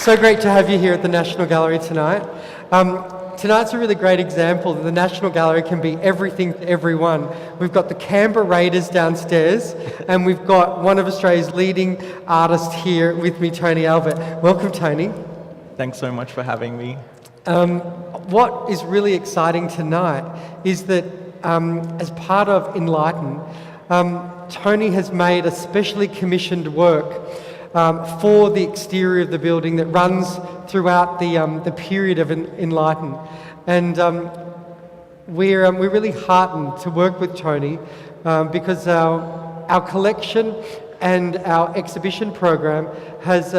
So great to have you here at the National Gallery tonight. Tonight's a really great example that the National Gallery can be everything to everyone. We've got the Canberra Raiders downstairs, and we've got one of Australia's leading artists here with me, Tony Albert. Welcome, Tony. Thanks so much for having me. What is really exciting tonight is that as part of Enlighten, Tony has made a specially commissioned work for the exterior of the building that runs throughout the period of Enlighten. And we're really heartened to work with Tony because our collection and our exhibition program has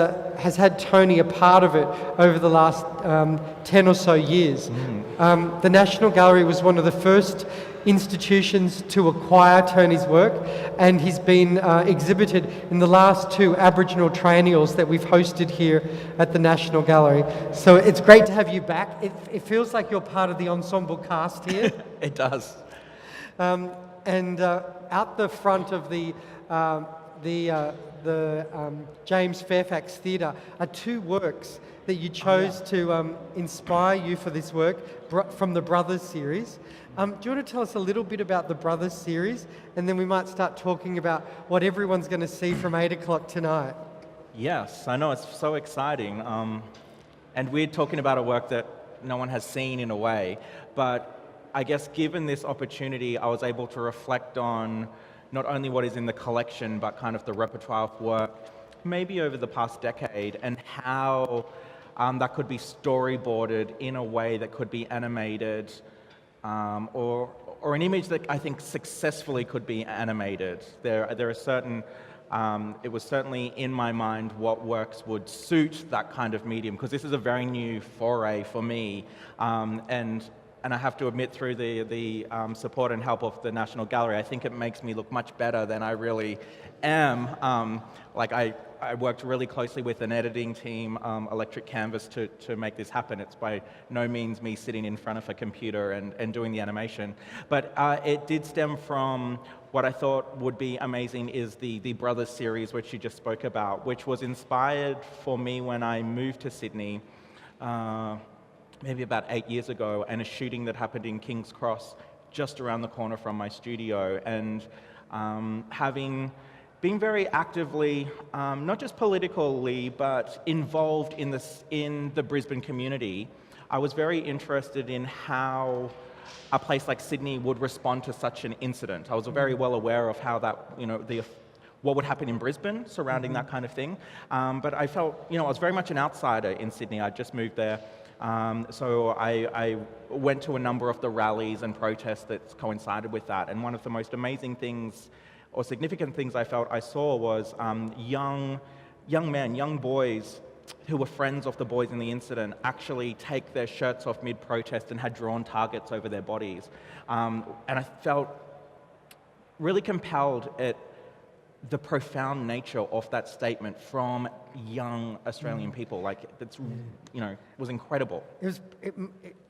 had Tony a part of it over the last 10 or so years. The National Gallery was one of the first institutions to acquire Tony's work, and he's been exhibited in the last two Aboriginal triennials that we've hosted here at the National Gallery. So it's great to have you back. It feels like you're part of the ensemble cast here. It does. And out the front of the James Fairfax Theatre are two works that you chose to inspire you for this work from the Brothers series. Do you want to tell us a little bit about the Brothers series, and then we might start talking about what everyone's going to see from 8 o'clock tonight? Yes, I know, it's so exciting. And we're talking about a work that no one has seen in a way, but I guess given this opportunity, I was able to reflect on not only what is in the collection, but kind of the repertoire of work, maybe over the past decade, and how that could be storyboarded in a way that could be animated, or an image that I think successfully could be animated. There are certain, it was certainly in my mind what works would suit that kind of medium, because this is a very new foray for me, and I have to admit, through the support and help of the National Gallery, I think it makes me look much better than I really am. I worked really closely with an editing team, Electric Canvas, to make this happen. It's by no means me sitting in front of a computer and doing the animation. But it did stem from what I thought would be amazing is the Brothers series, which you just spoke about, which was inspired for me when I moved to Sydney, maybe about 8 years ago, and a shooting that happened in King's Cross, just around the corner from my studio, and being very actively, not just politically, but involved in the Brisbane community, I was very interested in how a place like Sydney would respond to such an incident. I was very well aware of how that, what would happen in Brisbane surrounding that kind of thing, but I felt, I was very much an outsider in Sydney. I'd just moved there. So I went to a number of the rallies and protests that coincided with that, and one of the most amazing things or significant things I felt I saw was young men, young boys who were friends of the boys in the incident actually take their shirts off mid-protest and had drawn targets over their bodies. And I felt really compelled at the profound nature of that statement from young Australian people. That's, was incredible.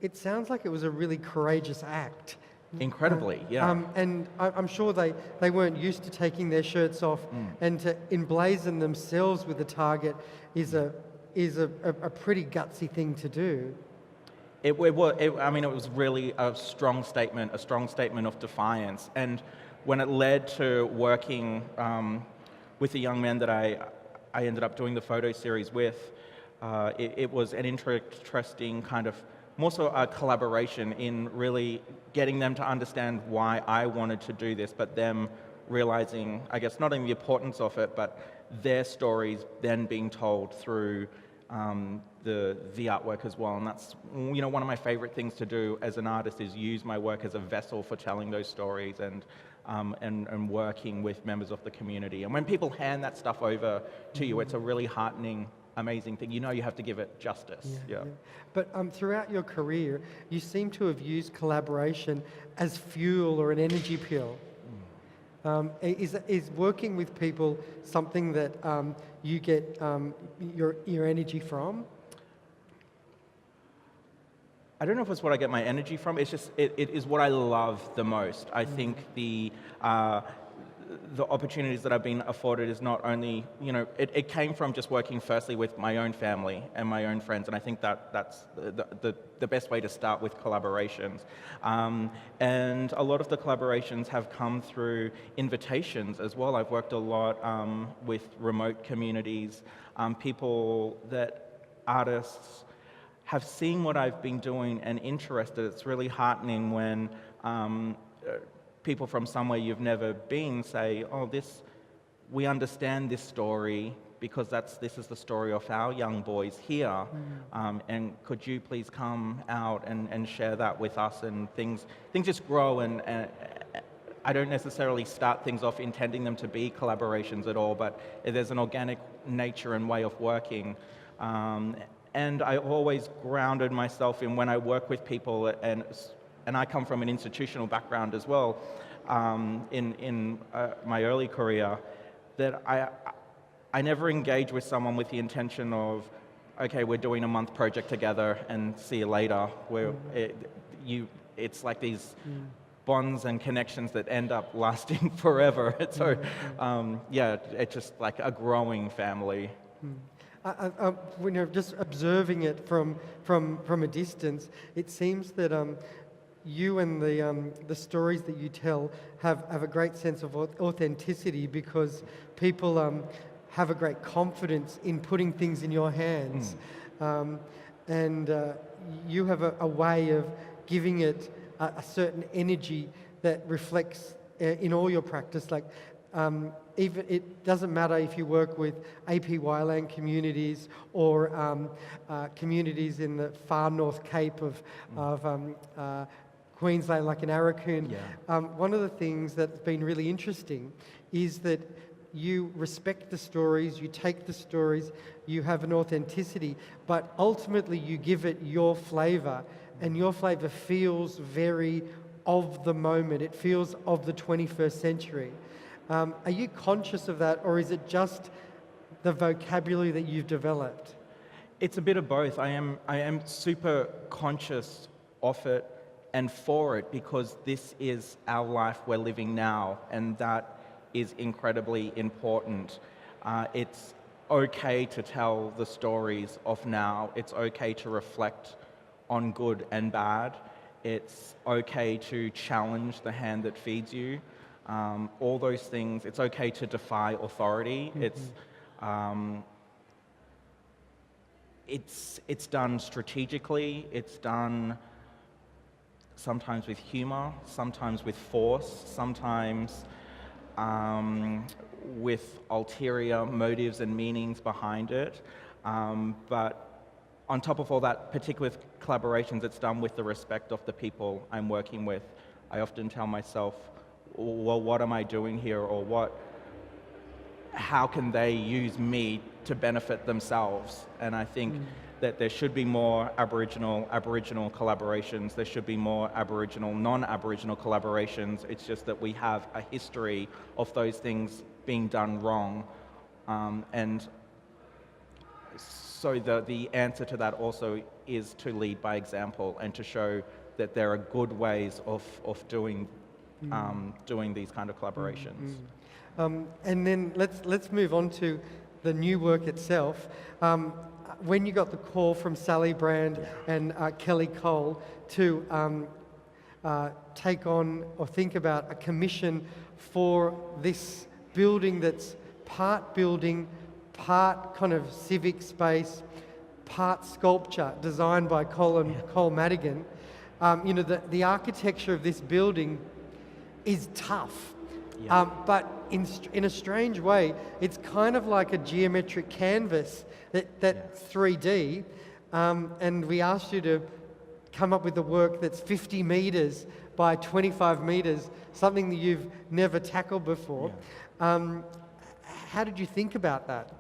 It sounds like it was a really courageous act. Incredibly, yeah. And I'm sure they weren't used to taking their shirts off, and to emblazon themselves with a target is a pretty gutsy thing to do. It was really a strong statement of defiance. And when it led to working with the young men that I ended up doing the photo series with, it was an interesting kind of, more so a collaboration in really getting them to understand why I wanted to do this, but them realizing, I guess, not only the importance of it, but their stories then being told through the artwork as well. And that's, one of my favorite things to do as an artist is use my work as a vessel for telling those stories and working with members of the community. And when people hand that stuff over to you, it's a really heartening, amazing thing. You have to give it justice. Yeah. But throughout your career, you seem to have used collaboration as fuel or an energy pill. Is working with people something that you get your energy from? I don't know if it's what I get my energy from. It's just it is what I love the most. I think the opportunities that I've been afforded is not only, it came from just working firstly with my own family and my own friends, and I think that's the best way to start with collaborations. And a lot of the collaborations have come through invitations as well. I've worked a lot with remote communities, artists have seen what I've been doing and interested. It's really heartening when people from somewhere you've never been say, oh, we understand this story because this is the story of our young boys here, and could you please come out and share that with us? And things just grow, and I don't necessarily start things off intending them to be collaborations at all, but there's an organic nature and way of working. And I always grounded myself in when I work with people, and I come from an institutional background as well, in my early career, that I never engage with someone with the intention of, okay, we're doing a month project together and see you later. It's like these bonds and connections that end up lasting forever. So, it's just like a growing family. When you're just observing it from a distance, it seems that you and the stories that you tell have a great sense of authenticity, because people have a great confidence in putting things in your hands, and you have a way of giving it a certain energy that reflects in all your practice. Like, even it doesn't matter if you work with APY land communities or communities in the far North Cape of Queensland, like in Aurukun. One of the things that's been really interesting is that you respect the stories, you take the stories, you have an authenticity, but ultimately you give it your flavour, and your flavour feels very of the moment. It feels of the 21st century. Are you conscious of that, or is it just the vocabulary that you've developed? It's a bit of both. I am super conscious of it and for it, because this is our life we're living now, and that is incredibly important. It's okay to tell the stories of now. It's okay to reflect on good and bad. It's okay to challenge the hand that feeds you. All those things. It's okay to defy authority. It's done strategically. It's done sometimes with humor, sometimes with force, sometimes with ulterior motives and meanings behind it. But on top of all that, particularly with collaborations, it's done with the respect of the people I'm working with. I often tell myself, well, what am I doing here, or how can they use me to benefit themselves? And I think that there should be more Aboriginal collaborations. There should be more Aboriginal, non-Aboriginal collaborations. It's just that we have a history of those things being done wrong. And so the answer to that also is to lead by example and to show that there are good ways of doing these kind of collaborations. And then let's move on to the new work itself. When you got the call from Sally Brand and Kelly Cole to take on or think about a commission for this building that's part building, part kind of civic space, part sculpture designed by Cole Madigan, the architecture of this building is tough. But in a strange way, it's kind of like a geometric canvas that's 3D, and we asked you to come up with a work that's 50 metres by 25 metres, something that you've never tackled before. How did you think about that?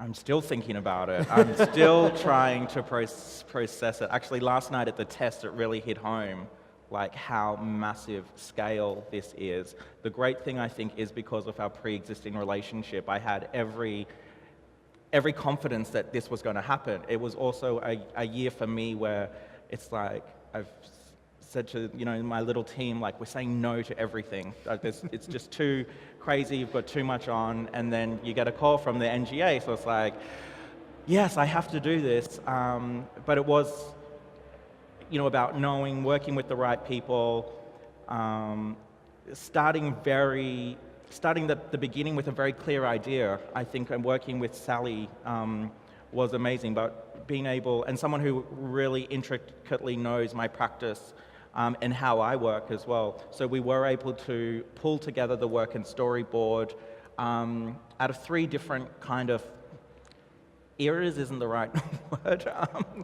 I'm still thinking about it. I'm still trying to process it. Actually, last night at the test, it really hit home, like how massive scale this is. The great thing, I think, is because of our pre-existing relationship, I had every confidence that this was going to happen. It was also a year for me where it's like I've said to my little team, like, we're saying no to everything. Like, it's just too crazy. You've got too much on, and then you get a call from the NGA. So it's like, yes, I have to do this. But it was, about working with the right people, starting the beginning with a very clear idea. I think, and working with Sally was amazing, but being able, and someone who really intricately knows my practice and how I work as well. So we were able to pull together the work and storyboard out of 3 different kind of eras isn't the right word.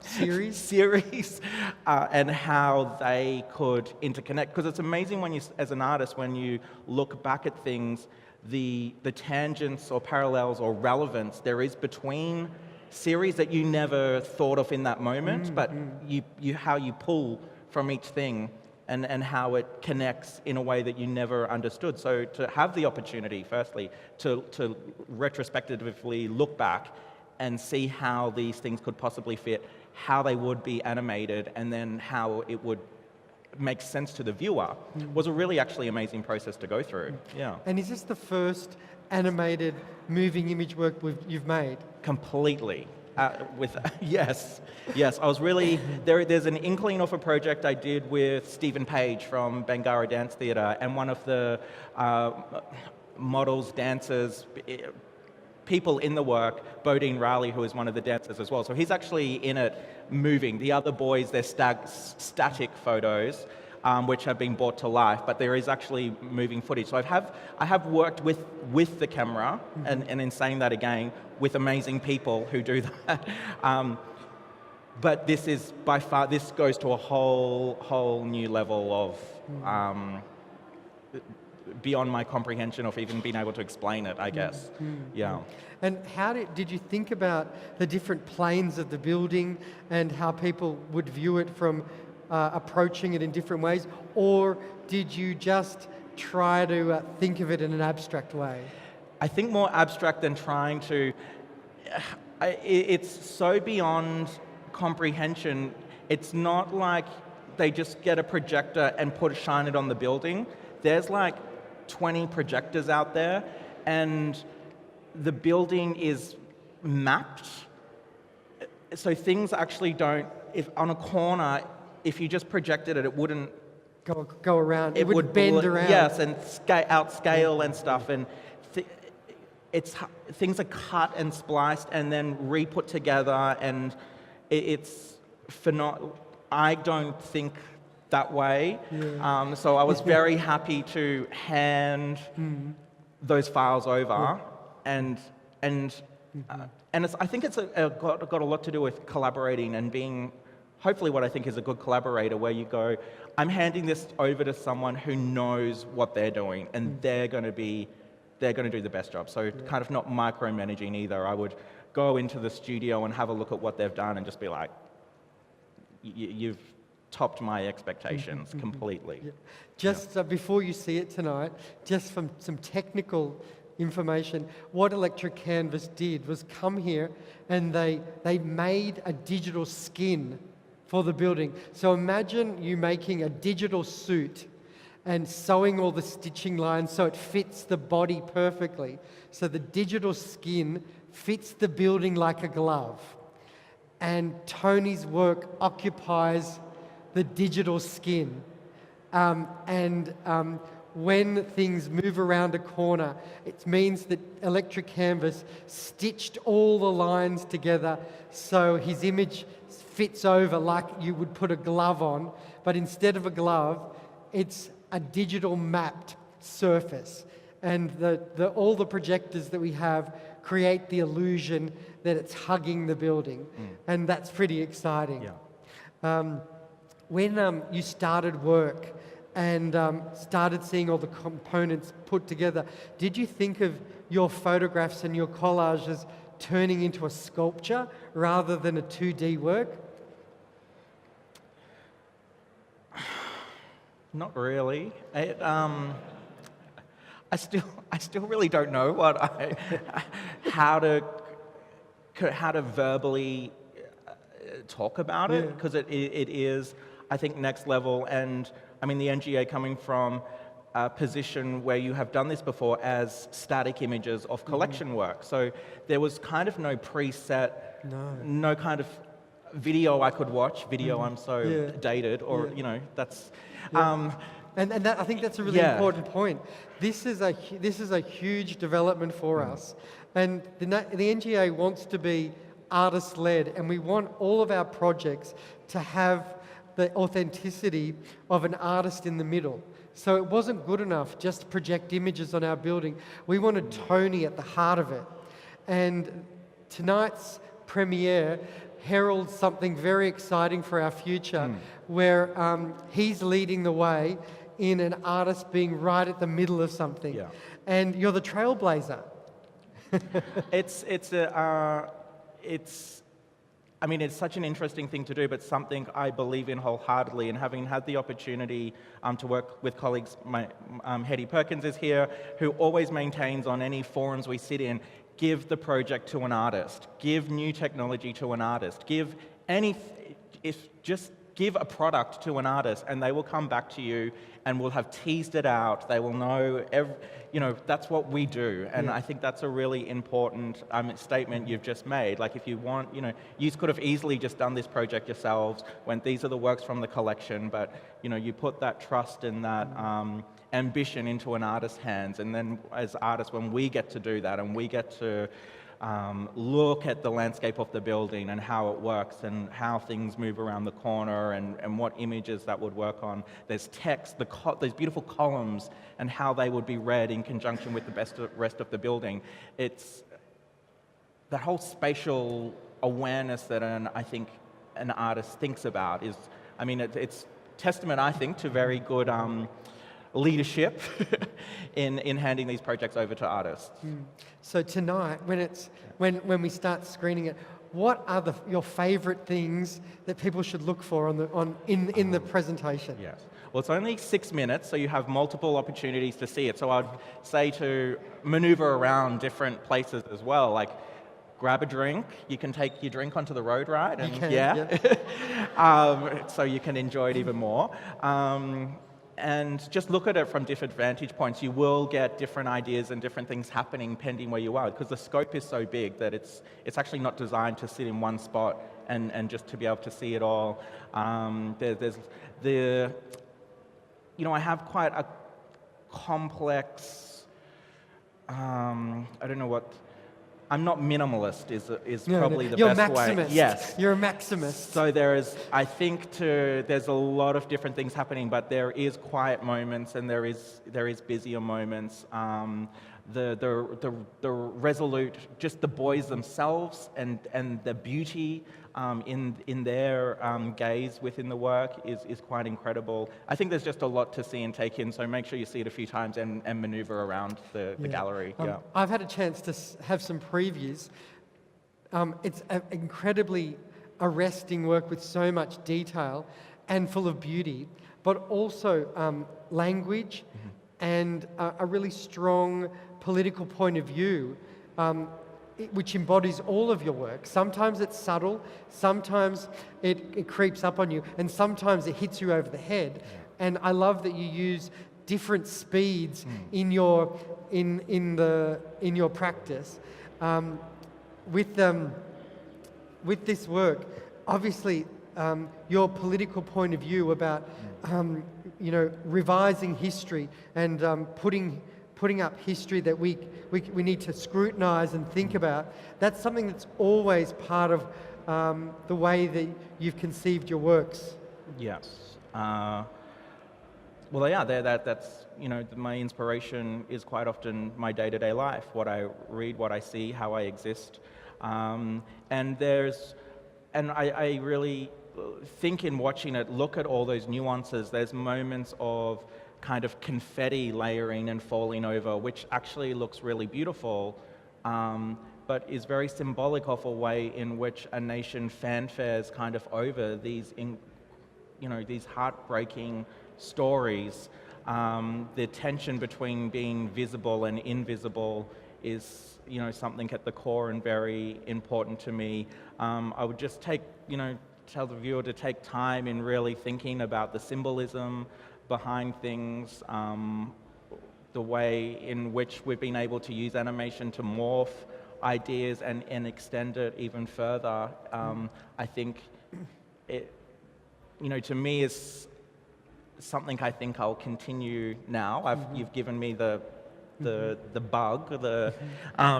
Series, and how they could interconnect. Because it's amazing when you, as an artist, when you look back at things, the tangents or parallels or relevance there is between series that you never thought of in that moment, but how you pull from each thing and how it connects in a way that you never understood. So to have the opportunity, firstly, to retrospectively look back and see how these things could possibly fit, how they would be animated, and then how it would make sense to the viewer, was a really actually amazing process to go through. Yeah. And is this the first animated moving image work you've made? Completely. Yes. I was really there's an inkling of a project I did with Stephen Page from Bangarra Dance Theatre, and one of the models, dancers, people in the work, Bodine Riley, who is one of the dancers as well. So he's actually in it moving. The other boys, they're static photos, which have been brought to life, but there is actually moving footage. So I have worked with the camera, and in saying that again, with amazing people who do that. But this is by far, this goes to a whole new level of beyond my comprehension of even being able to explain it, I guess. Yeah. And how did you think about the different planes of the building and how people would view it from approaching it in different ways? Or did you just try to think of it in an abstract way? I think more abstract than trying to. It's so beyond comprehension. It's not like they just get a projector and shine it on the building. There's like 20 projectors out there, and the building is mapped. So things actually don't, if on a corner, if you just projected it, it wouldn't go around. It would bend around. Yes, and outscale and stuff. And things are cut and spliced and then re-put together, and it's I don't think that way. Yeah. So I was very happy to hand those files over, and I think it's got a lot to do with collaborating and being hopefully what I think is a good collaborator, where you go, I'm handing this over to someone who knows what they're doing, and they're going to do the best job. So kind of not micromanaging either. I would go into the studio and have a look at what they've done and just be like, you've topped my expectations completely. Yeah. Just before you see it tonight, just from some technical information, what Electric Canvas did was come here and they made a digital skin for the building. So imagine you making a digital suit and sewing all the stitching lines so it fits the body perfectly. So the digital skin fits the building like a glove. And Tony's work occupies the digital skin. When things move around a corner, it means that Electric Canvas stitched all the lines together so his image fits over like you would put a glove on, but instead of a glove, it's a digital mapped surface. And all the projectors that we have create the illusion that it's hugging the building. And that's pretty exciting. Yeah. When you started work and started seeing all the components put together, did you think of your photographs and your collages turning into a sculpture rather than a 2D work? Not really. I still really don't know how to verbally talk about it, because it is. I think, next level. And I mean, the NGA coming from a position where you have done this before as static images of collection work. So there was kind of no preset, no kind of video I could watch. Video, I'm so dated, or, you know, that's... And that, I think that's a really important point. This is a huge development for us. And the NGA wants to be artist-led, and we want all of our projects to have the authenticity of an artist in the middle. So it wasn't good enough just to project images on our building. We wanted Tony at the heart of it. And tonight's premiere heralds something very exciting for our future, where he's leading the way in an artist being right at the middle of something. And you're the trailblazer. I mean, it's such an interesting thing to do, but something I believe in wholeheartedly. And having had the opportunity to work with colleagues, Hetty Perkins is here, who always maintains on any forums we sit in, give the project to an artist, give new technology to an artist, just give a product to an artist, and they will come back to you and will have teased it out. They will know, you know, that's what we do. And I think that's a really important statement you've just made. Like, if you want, you know, you could have easily just done this project yourselves when these are the works from the collection, but, you know, you put that trust and that ambition into an artist's hands. And then as artists, when we get to do that and we get to look at the landscape of the building and how it works and how things move around the corner and what images that would work on. There's text, those beautiful columns and how they would be read in conjunction with the rest of the building. It's that whole spatial awareness that I think an artist thinks about is, I mean, it's testament, I think, to very good leadership in handing these projects over to artists. So tonight, when we start screening it, what are your favourite things that people should look for in the presentation? Yes. Well, it's only 6 minutes, so you have multiple opportunities to see it. So I'd say to maneuver around different places as well, like grab a drink. You can take your drink onto the road ride, and so you can enjoy it even more. And just look at it from different vantage points. You will get different ideas and different things happening pending where you are, because the scope is so big that it's actually not designed to sit in one spot and just to be able to see it all. I have quite a complex, I don't know what, I'm not minimalist is probably the You're best maximist. way. Yes. You're a maximist. So there's a lot of different things happening, but there is quiet moments and there is busier moments. The resolute, just the boys themselves and the beauty in their gaze within the work is quite incredible. I think there's just a lot to see and take in, so make sure you see it a few times and maneuver around the gallery. I've had a chance to have some previews. It's an incredibly arresting work with so much detail and full of beauty, but also language and a really strong political point of view, which embodies all of your work. Sometimes it's subtle, sometimes it creeps up on you, and sometimes it hits you over the head. And I love that you use different speeds in your practice. With this work, obviously, your political point of view about revising history and putting up history that we need to scrutinise and think about, that's something that's always part of the way that you've conceived your works. Yes. That's, my inspiration is quite often my day-to-day life, what I read, what I see, how I exist. And I really think in watching it, look at all those nuances. There's moments of kind of confetti layering and falling over, which actually looks really beautiful, but is very symbolic of a way in which a nation fanfares kind of over these heartbreaking stories. The tension between being visible and invisible is, something at the core and very important to me. I would just take, tell the viewer to take time in really thinking about the symbolism behind things, the way in which we've been able to use animation to morph ideas and extend it even further. I think it, to me is something I think I'll continue now. You've given me the bug,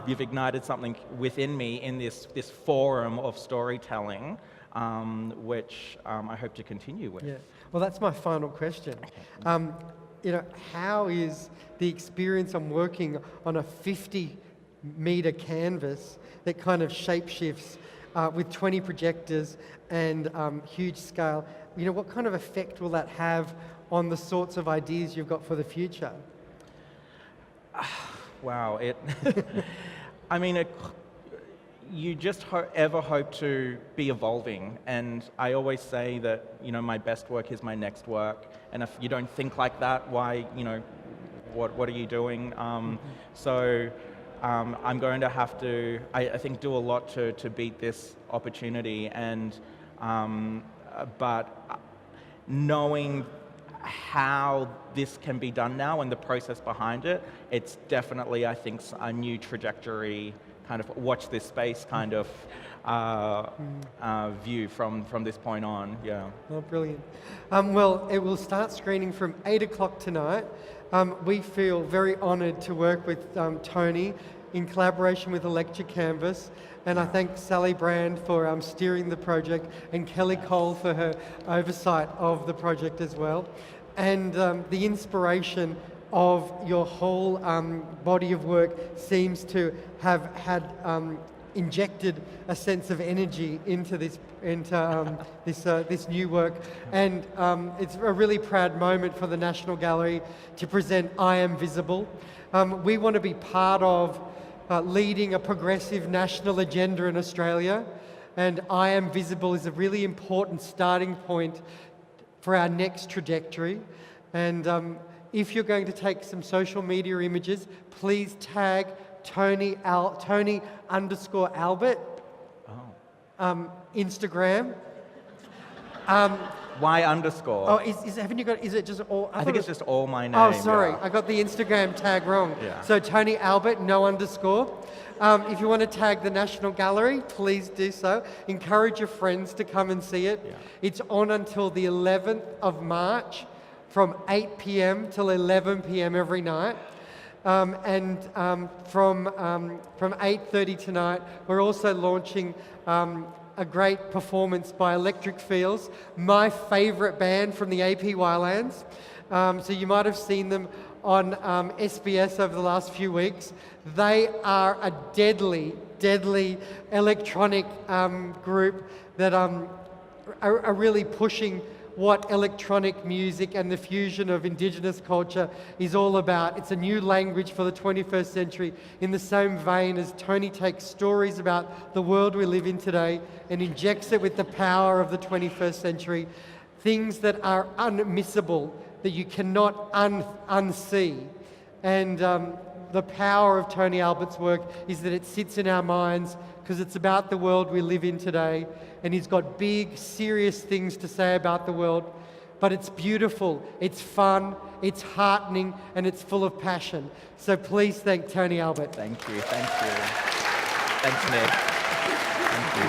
you've ignited something within me in this forum of storytelling, which I hope to continue with. Yeah. Well, that's my final question. How is the experience on working on a 50-meter canvas that kind of shapeshifts with 20 projectors and huge scale? What kind of effect will that have on the sorts of ideas you've got for the future? Wow, you just ever hope to be evolving, and I always say that my best work is my next work, and if you don't think like that, why what are you doing? So I'm going to have to, I think, do a lot to beat this opportunity, and but knowing how this can be done now and the process behind it, it's definitely, I think, a new trajectory, kind of watch this space kind of view from this point on. Yeah. Oh, brilliant. Well, it will start screening from 8 o'clock tonight. We feel very honoured to work with Tony in collaboration with Electric Canvas, and I thank Sally Brand for steering the project, and Kelly Cole for her oversight of the project as well. And the inspiration of your whole body of work seems to have had injected a sense of energy into this new work, and it's a really proud moment for the National Gallery to present I Am Visible. We want to be part of leading a progressive national agenda in Australia, and I Am Visible is a really important starting point for our next trajectory. And if you're going to take some social media images, please tag Tony _Albert, Instagram. Why underscore? Oh, haven't you got? Is it just all? I think it's just all my name. Oh, sorry, yeah. I got the Instagram tag wrong. Yeah. So Tony Albert, no underscore. If you want to tag the National Gallery, please do so. Encourage your friends to come and see it. Yeah. It's on until the 11th of March, from 8 p.m. till 11 p.m. every night. From 8:30 tonight, we're also launching a great performance by Electric Fields, my favourite band from the APY lands. So you might have seen them on SBS over the last few weeks. They are a deadly electronic group that are really pushing what electronic music and the fusion of Indigenous culture is all about. It's a new language for the 21st century, in the same vein as Tony takes stories about the world we live in today and injects it with the power of the 21st century, things that are unmissable, that you cannot unsee. And the power of Tony Albert's work is that it sits in our minds because it's about the world we live in today, and he's got big, serious things to say about the world, but it's beautiful, it's fun, it's heartening, and it's full of passion. So please thank Tony Albert. Thank you. Thanks, Nick. Thank you.